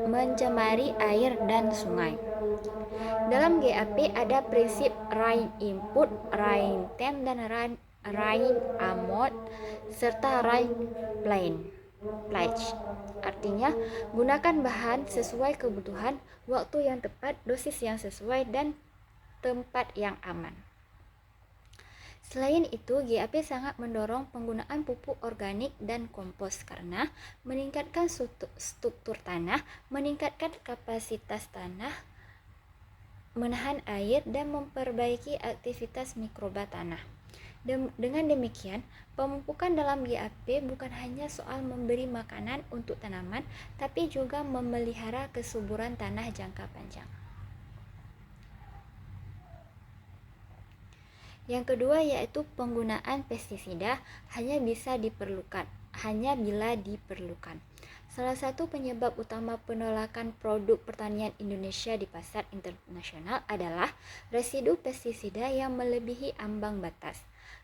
mencemari air dan sungai. Dalam GAP ada prinsip rain input, rain time, dan rain amount, serta rain pledge. Artinya, gunakan bahan sesuai kebutuhan, waktu yang tepat, dosis yang sesuai, dan tempat yang aman. Selain itu, GAP sangat mendorong penggunaan pupuk organik dan kompos karena meningkatkan struktur tanah, meningkatkan kapasitas tanah, menahan air, dan memperbaiki aktivitas mikroba tanah. Dengan demikian, pemupukan dalam GAP bukan hanya soal memberi makanan untuk tanaman, tapi juga memelihara kesuburan tanah jangka panjang. Yang kedua yaitu penggunaan pestisida hanya bila diperlukan. Salah satu penyebab utama penolakan produk pertanian Indonesia di pasar internasional adalah residu pestisida yang melebihi ambang batas.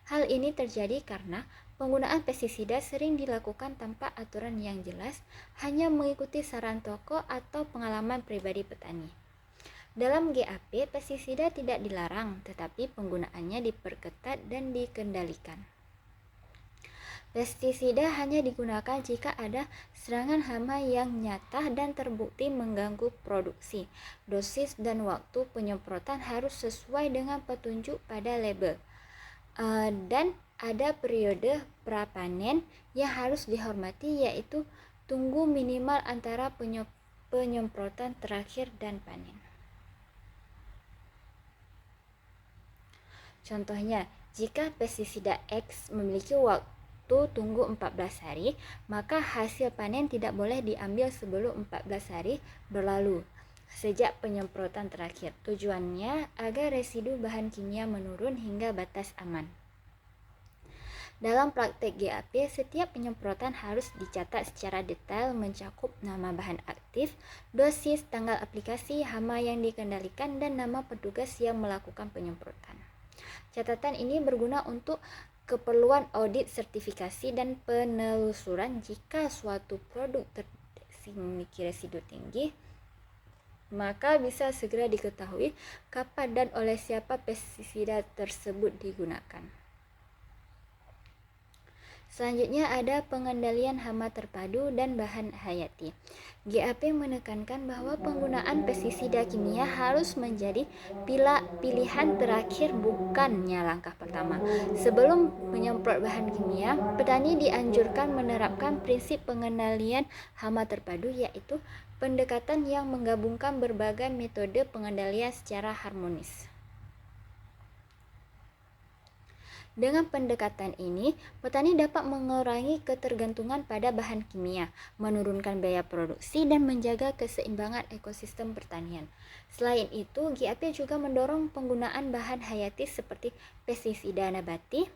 Hal ini terjadi karena penggunaan pestisida sering dilakukan tanpa aturan yang jelas, hanya mengikuti saran toko atau pengalaman pribadi petani. Dalam GAP, pestisida tidak dilarang, tetapi penggunaannya diperketat dan dikendalikan. Pestisida hanya digunakan jika ada serangan hama yang nyata dan terbukti mengganggu produksi. Dosis dan waktu penyemprotan harus sesuai dengan petunjuk pada label. Dan ada periode prapanen yang harus dihormati, yaitu tunggu minimal antara penyemprotan terakhir dan panen. Contohnya, jika pestisida X memiliki waktu tunggu 14 hari, maka hasil panen tidak boleh diambil sebelum 14 hari berlalu sejak penyemprotan terakhir. Tujuannya agar residu bahan kimia menurun hingga batas aman. Dalam praktek GAP, setiap penyemprotan harus dicatat secara detail mencakup nama bahan aktif, dosis, tanggal aplikasi, hama yang dikendalikan, dan nama petugas yang melakukan penyemprotan. Catatan ini berguna untuk keperluan audit sertifikasi dan penelusuran jika suatu produk terdeteksi memiliki residu tinggi, maka bisa segera diketahui kapan dan oleh siapa pestisida tersebut digunakan. Selanjutnya ada pengendalian hama terpadu dan bahan hayati. GAP menekankan bahwa penggunaan pestisida kimia harus menjadi pilihan terakhir, bukannya langkah pertama. Sebelum menyemprot bahan kimia, petani dianjurkan menerapkan prinsip pengendalian hama terpadu, yaitu pendekatan yang menggabungkan berbagai metode pengendalian secara harmonis. Dengan pendekatan ini, petani dapat mengurangi ketergantungan pada bahan kimia, menurunkan biaya produksi, dan menjaga keseimbangan ekosistem pertanian. Selain itu, GAP juga mendorong penggunaan bahan hayati seperti pestisida nabati,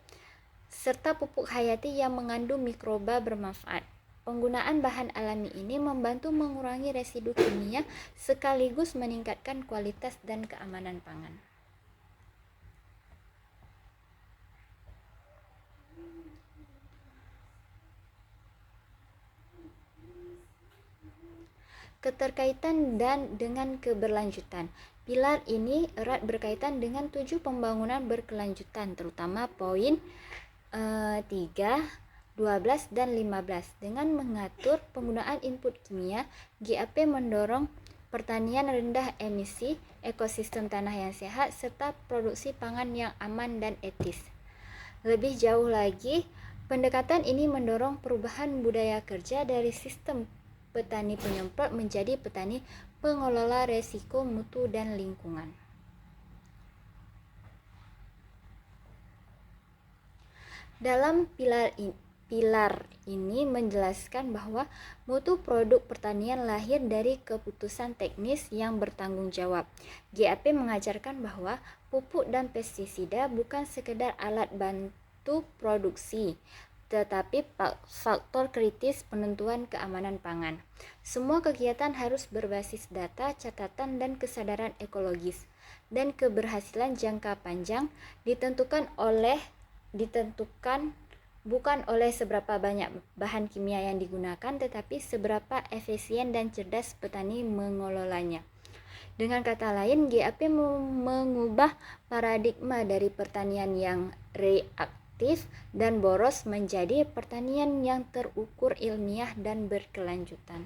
serta pupuk hayati yang mengandung mikroba bermanfaat. Penggunaan bahan alami ini membantu mengurangi residu kimia sekaligus meningkatkan kualitas dan keamanan pangan. Keterkaitan dan dengan keberlanjutan. Pilar ini erat berkaitan dengan 7 pembangunan berkelanjutan, terutama poin 3, 12, dan 15. Dengan mengatur penggunaan input kimia, GAP mendorong pertanian rendah emisi, ekosistem tanah yang sehat, serta produksi pangan yang aman dan etis. Lebih jauh lagi, pendekatan ini mendorong perubahan budaya kerja dari sistem petani penyemprot menjadi petani pengelola resiko mutu dan lingkungan. Dalam pilar ini menjelaskan bahwa mutu produk pertanian lahir dari keputusan teknis yang bertanggung jawab. GAP mengajarkan bahwa pupuk dan pestisida bukan sekedar alat bantu produksi, tetapi faktor kritis penentuan keamanan pangan. Semua kegiatan harus berbasis data, catatan, dan kesadaran ekologis, dan keberhasilan jangka panjang ditentukan bukan oleh seberapa banyak bahan kimia yang digunakan, tetapi seberapa efisien dan cerdas petani mengelolanya. Dengan kata lain, GAP mengubah paradigma dari pertanian yang reaktif dan boros menjadi pertanian yang terukur, ilmiah, dan berkelanjutan.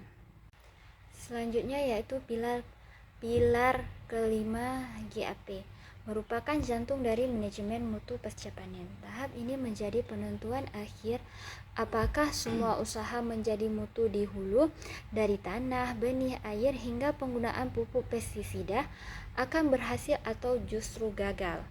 Selanjutnya yaitu pilar kelima GAP, merupakan jantung dari manajemen mutu pasca panen. Tahap ini menjadi penentuan akhir apakah semua usaha menjadi mutu di hulu, dari tanah, benih, air, hingga penggunaan pupuk pestisida akan berhasil atau justru gagal.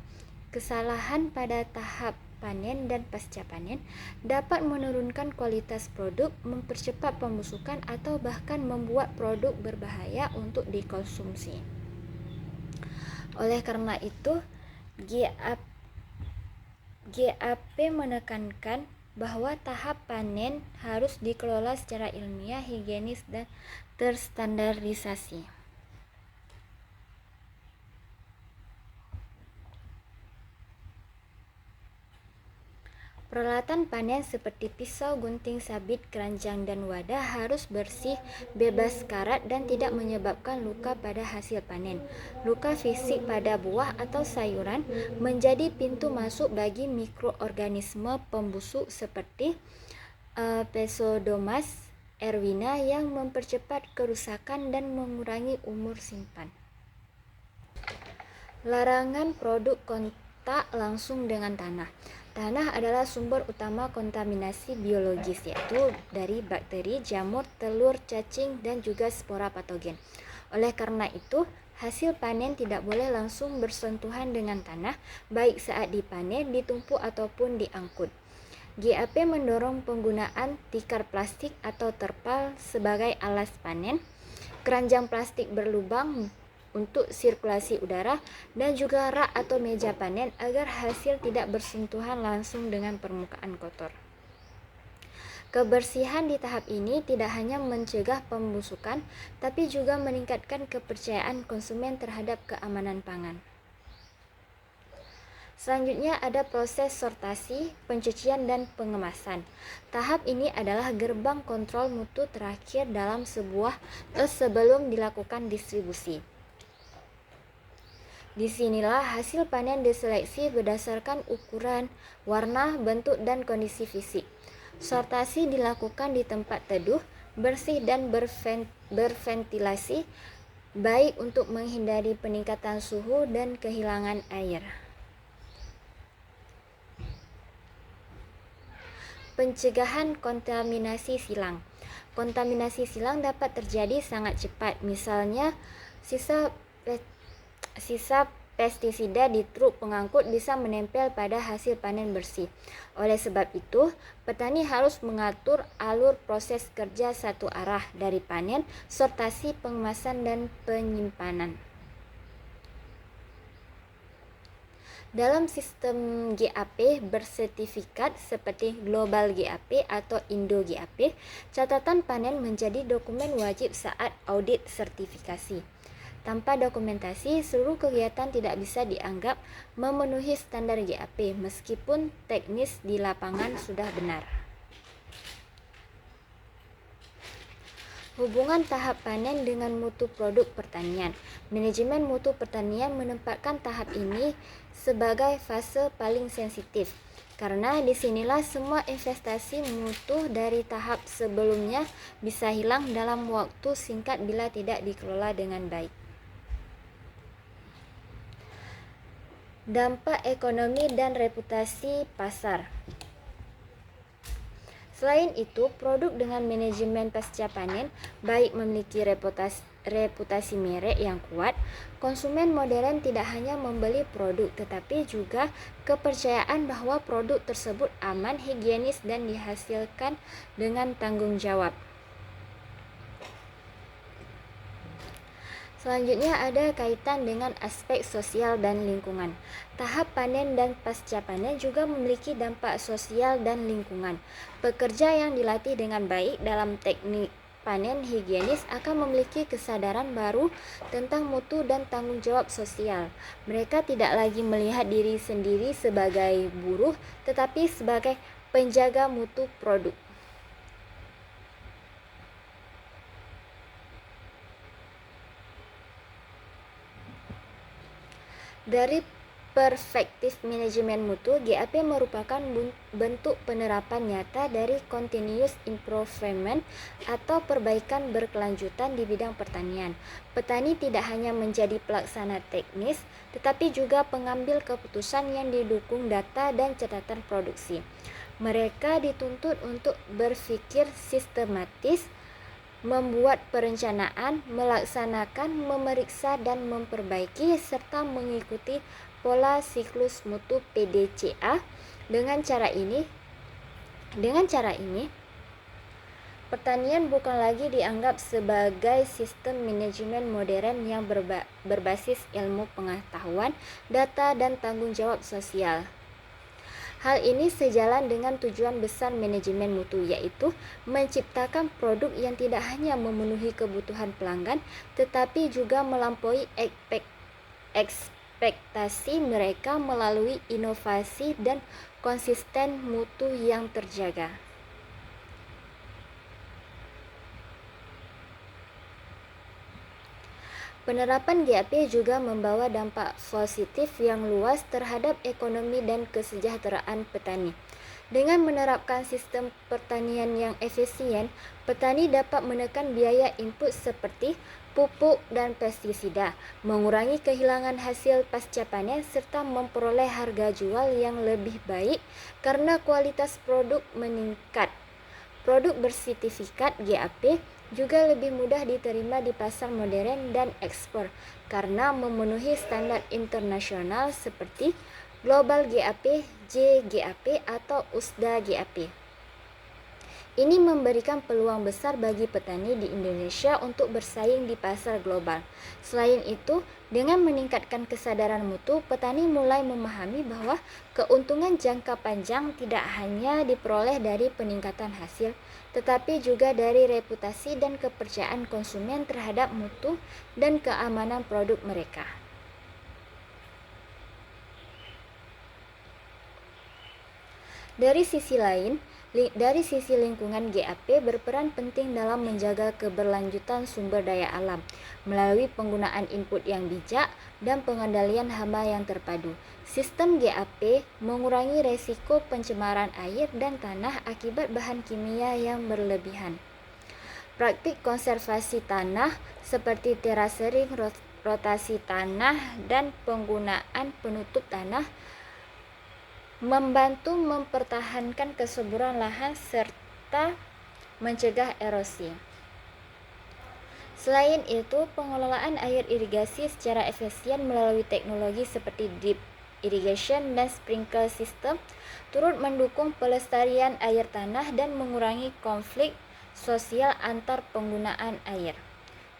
Kesalahan pada tahap panen dan pasca panen dapat menurunkan kualitas produk, mempercepat pembusukan, atau bahkan membuat produk berbahaya untuk dikonsumsi. Oleh karena itu, GAP menekankan bahwa tahap panen harus dikelola secara ilmiah, higienis, dan terstandarisasi. Peralatan panen seperti pisau, gunting, sabit, keranjang, dan wadah harus bersih, bebas karat, dan tidak menyebabkan luka pada hasil panen. Luka fisik pada buah atau sayuran menjadi pintu masuk bagi mikroorganisme pembusuk seperti Pseudomonas aeruginosa yang mempercepat kerusakan dan mengurangi umur simpan. Larangan produk kontak langsung dengan tanah. Tanah adalah sumber utama kontaminasi biologis, yaitu dari bakteri, jamur, telur, cacing, dan juga spora patogen. Oleh karena itu, hasil panen tidak boleh langsung bersentuhan dengan tanah, baik saat dipanen, ditumpuk, ataupun diangkut. GAP mendorong penggunaan tikar plastik atau terpal sebagai alas panen, keranjang plastik berlubang untuk sirkulasi udara, dan juga rak atau meja panen agar hasil tidak bersentuhan langsung dengan permukaan kotor. Kebersihan di tahap ini tidak hanya mencegah pembusukan, tapi juga meningkatkan kepercayaan konsumen terhadap keamanan pangan. Selanjutnya ada proses sortasi, pencucian, dan pengemasan. Tahap ini adalah gerbang kontrol mutu terakhir dalam sebelum dilakukan distribusi. Disinilah hasil panen diseleksi berdasarkan ukuran, warna, bentuk, dan kondisi fisik. Sortasi dilakukan di tempat teduh, bersih, dan berventilasi, baik untuk menghindari peningkatan suhu dan kehilangan air. Pencegahan kontaminasi silang. Kontaminasi silang dapat terjadi sangat cepat, misalnya sisa pestisida di truk pengangkut bisa menempel pada hasil panen bersih. Oleh sebab itu, petani harus mengatur alur proses kerja satu arah dari panen, sortasi, pengemasan, dan penyimpanan. Dalam sistem GAP bersertifikat seperti Global GAP atau Indo GAP, catatan panen menjadi dokumen wajib saat audit sertifikasi. Tanpa dokumentasi, seluruh kegiatan tidak bisa dianggap memenuhi standar GAP meskipun teknis di lapangan sudah benar. Hubungan tahap panen dengan mutu produk pertanian. Manajemen mutu pertanian menempatkan tahap ini sebagai fase paling sensitif, karena disinilah semua investasi mutu dari tahap sebelumnya bisa hilang dalam waktu singkat bila tidak dikelola dengan baik. Dampak ekonomi dan reputasi pasar. Selain itu, produk dengan manajemen pasca panen baik memiliki reputasi merek yang kuat. Konsumen modern tidak hanya membeli produk tetapi juga kepercayaan bahwa produk tersebut aman, higienis, dan dihasilkan dengan tanggung jawab. Selanjutnya ada kaitan dengan aspek sosial dan lingkungan. Tahap panen dan pasca panen juga memiliki dampak sosial dan lingkungan. Pekerja yang dilatih dengan baik dalam teknik panen higienis akan memiliki kesadaran baru tentang mutu dan tanggung jawab sosial. Mereka tidak lagi melihat diri sendiri sebagai buruh, tetapi sebagai penjaga mutu produk. Dari perspektif manajemen mutu, GAP merupakan bentuk penerapan nyata dari continuous improvement atau perbaikan berkelanjutan di bidang pertanian. Petani tidak hanya menjadi pelaksana teknis, tetapi juga pengambil keputusan yang didukung data dan catatan produksi. Mereka dituntut untuk berpikir sistematis, membuat perencanaan, melaksanakan, memeriksa, dan memperbaiki, serta mengikuti pola siklus mutu PDCA. Dengan cara ini, pertanian bukan lagi dianggap sebagai sistem manajemen modern yang berbasis ilmu pengetahuan, data, dan tanggung jawab sosial. Hal ini sejalan dengan tujuan besar manajemen mutu, yaitu menciptakan produk yang tidak hanya memenuhi kebutuhan pelanggan, tetapi juga melampaui ekspektasi mereka melalui inovasi dan konsisten mutu yang terjaga. Penerapan GAP juga membawa dampak positif yang luas terhadap ekonomi dan kesejahteraan petani. Dengan menerapkan sistem pertanian yang efisien, petani dapat menekan biaya input seperti pupuk dan pestisida, mengurangi kehilangan hasil pasca panen, serta memperoleh harga jual yang lebih baik karena kualitas produk meningkat. Produk bersertifikat GAP juga lebih mudah diterima di pasar modern dan ekspor karena memenuhi standar internasional seperti Global GAP, JGAP, atau USDA GAP. Ini memberikan peluang besar bagi petani di Indonesia untuk bersaing di pasar global. Selain itu, dengan meningkatkan kesadaran mutu, petani mulai memahami bahwa keuntungan jangka panjang tidak hanya diperoleh dari peningkatan hasil, tetapi juga dari reputasi dan kepercayaan konsumen terhadap mutu dan keamanan produk mereka. Dari sisi lain, dari sisi lingkungan, GAP berperan penting dalam menjaga keberlanjutan sumber daya alam melalui penggunaan input yang bijak dan pengendalian hama yang terpadu. Sistem GAP mengurangi resiko pencemaran air dan tanah akibat bahan kimia yang berlebihan. Praktik konservasi tanah seperti terasering, rotasi tanah, dan penggunaan penutup tanah membantu mempertahankan kesuburan lahan serta mencegah erosi. Selain itu, pengelolaan air irigasi secara efisien melalui teknologi seperti drip irrigation dan sprinkler system turut mendukung pelestarian air tanah dan mengurangi konflik sosial antar penggunaan air.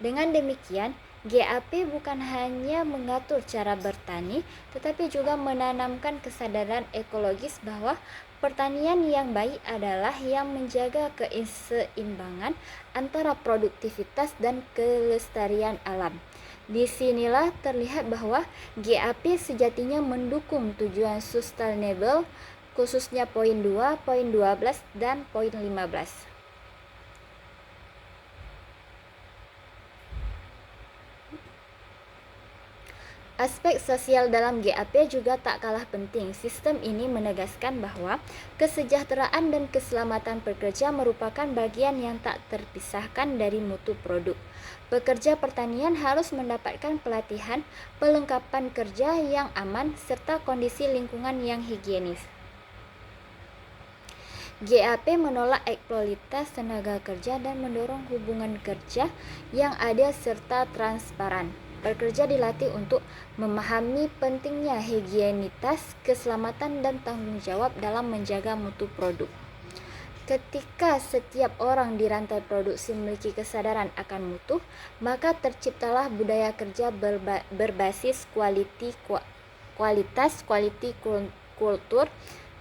Dengan demikian, GAP bukan hanya mengatur cara bertani, tetapi juga menanamkan kesadaran ekologis bahwa pertanian yang baik adalah yang menjaga keseimbangan antara produktivitas dan kelestarian alam. Disinilah terlihat bahwa GAP sejatinya mendukung tujuan sustainable, khususnya poin 2, poin 12, dan poin 15. Aspek sosial dalam GAP juga tak kalah penting. Sistem ini menegaskan bahwa kesejahteraan dan keselamatan pekerja merupakan bagian yang tak terpisahkan dari mutu produk. Pekerja pertanian harus mendapatkan pelatihan, perlengkapan kerja yang aman, serta kondisi lingkungan yang higienis. GAP menolak eksploitasi tenaga kerja dan mendorong hubungan kerja yang adil serta transparan. Pekerja dilatih untuk memahami pentingnya higienitas, keselamatan, dan tanggung jawab dalam menjaga mutu produk. Ketika setiap orang di rantai produksi memiliki kesadaran akan mutu, maka terciptalah budaya kerja berbasis kualitas kultur,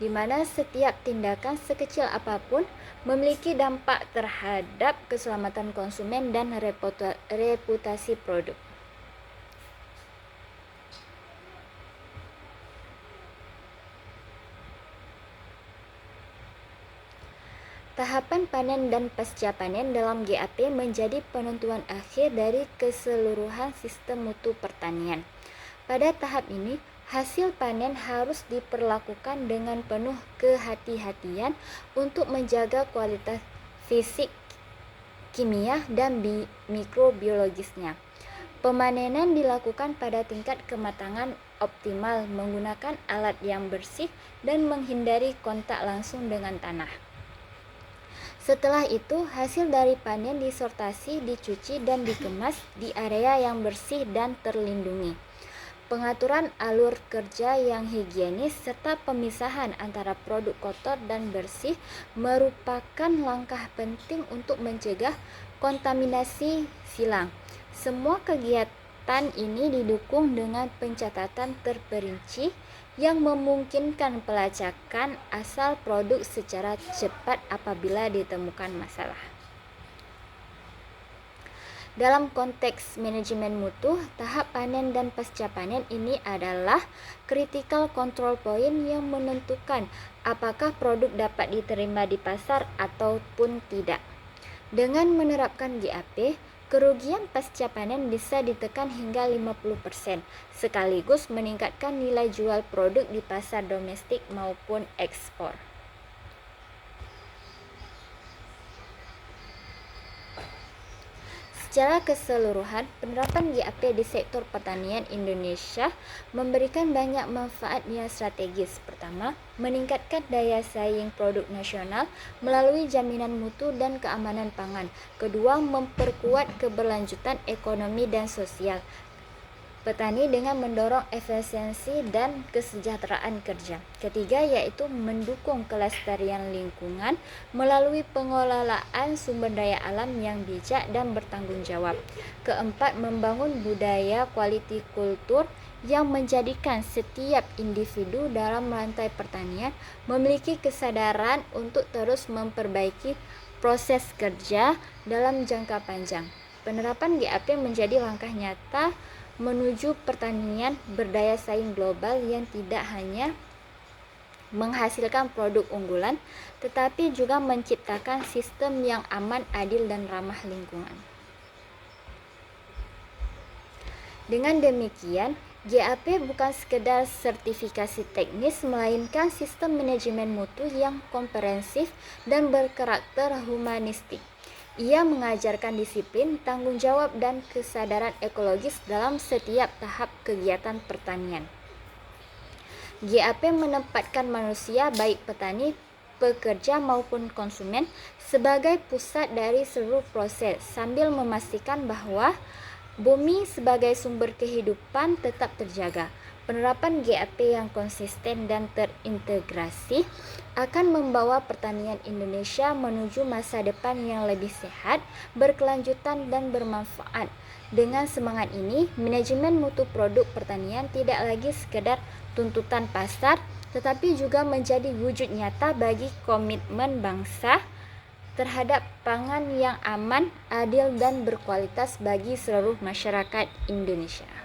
di mana setiap tindakan sekecil apapun memiliki dampak terhadap keselamatan konsumen dan reputasi produk. Tahapan panen dan pasca panen dalam GAP menjadi penentuan akhir dari keseluruhan sistem mutu pertanian. Pada tahap ini, hasil panen harus diperlakukan dengan penuh kehati-hatian untuk menjaga kualitas fisik, kimia, dan mikrobiologisnya. Pemanenan dilakukan pada tingkat kematangan optimal menggunakan alat yang bersih dan menghindari kontak langsung dengan tanah. Setelah itu, hasil dari panen disortasi, dicuci, dan dikemas di area yang bersih dan terlindungi. Pengaturan alur kerja yang higienis serta pemisahan antara produk kotor dan bersih merupakan langkah penting untuk mencegah kontaminasi silang. Semua kegiatan ini didukung dengan pencatatan terperinci yang memungkinkan pelacakan asal produk secara cepat apabila ditemukan masalah. Dalam konteks manajemen mutu, tahap panen dan pasca panen ini adalah critical control point yang menentukan apakah produk dapat diterima di pasar ataupun tidak. Dengan menerapkan GAP, kerugian pasca panen bisa ditekan hingga 50%, sekaligus meningkatkan nilai jual produk di pasar domestik maupun ekspor. Secara keseluruhan, penerapan GAP di sektor pertanian Indonesia memberikan banyak manfaat yang strategis. Pertama, meningkatkan daya saing produk nasional melalui jaminan mutu dan keamanan pangan. Kedua, memperkuat keberlanjutan ekonomi dan sosial petani dengan mendorong efisiensi dan kesejahteraan kerja. Ketiga, yaitu mendukung kelestarian lingkungan melalui pengelolaan sumber daya alam yang bijak dan bertanggung jawab. Keempat, membangun budaya quality kultur yang menjadikan setiap individu dalam rantai pertanian memiliki kesadaran untuk terus memperbaiki proses kerja dalam jangka panjang. Penerapan GAP menjadi langkah nyata menuju pertanian berdaya saing global yang tidak hanya menghasilkan produk unggulan, tetapi juga menciptakan sistem yang aman, adil, dan ramah lingkungan. Dengan demikian, GAP bukan sekedar sertifikasi teknis, melainkan sistem manajemen mutu yang komprehensif dan berkarakter humanistik. Ia mengajarkan disiplin, tanggung jawab, dan kesadaran ekologis dalam setiap tahap kegiatan pertanian. GAP menempatkan manusia, baik petani, pekerja maupun konsumen, sebagai pusat dari seluruh proses, sambil memastikan bahwa bumi sebagai sumber kehidupan tetap terjaga. Penerapan GAP yang konsisten dan terintegrasi akan membawa pertanian Indonesia menuju masa depan yang lebih sehat, berkelanjutan, dan bermanfaat. Dengan semangat ini, manajemen mutu produk pertanian tidak lagi sekedar tuntutan pasar, tetapi juga menjadi wujud nyata bagi komitmen bangsa terhadap pangan yang aman, adil, dan berkualitas bagi seluruh masyarakat Indonesia.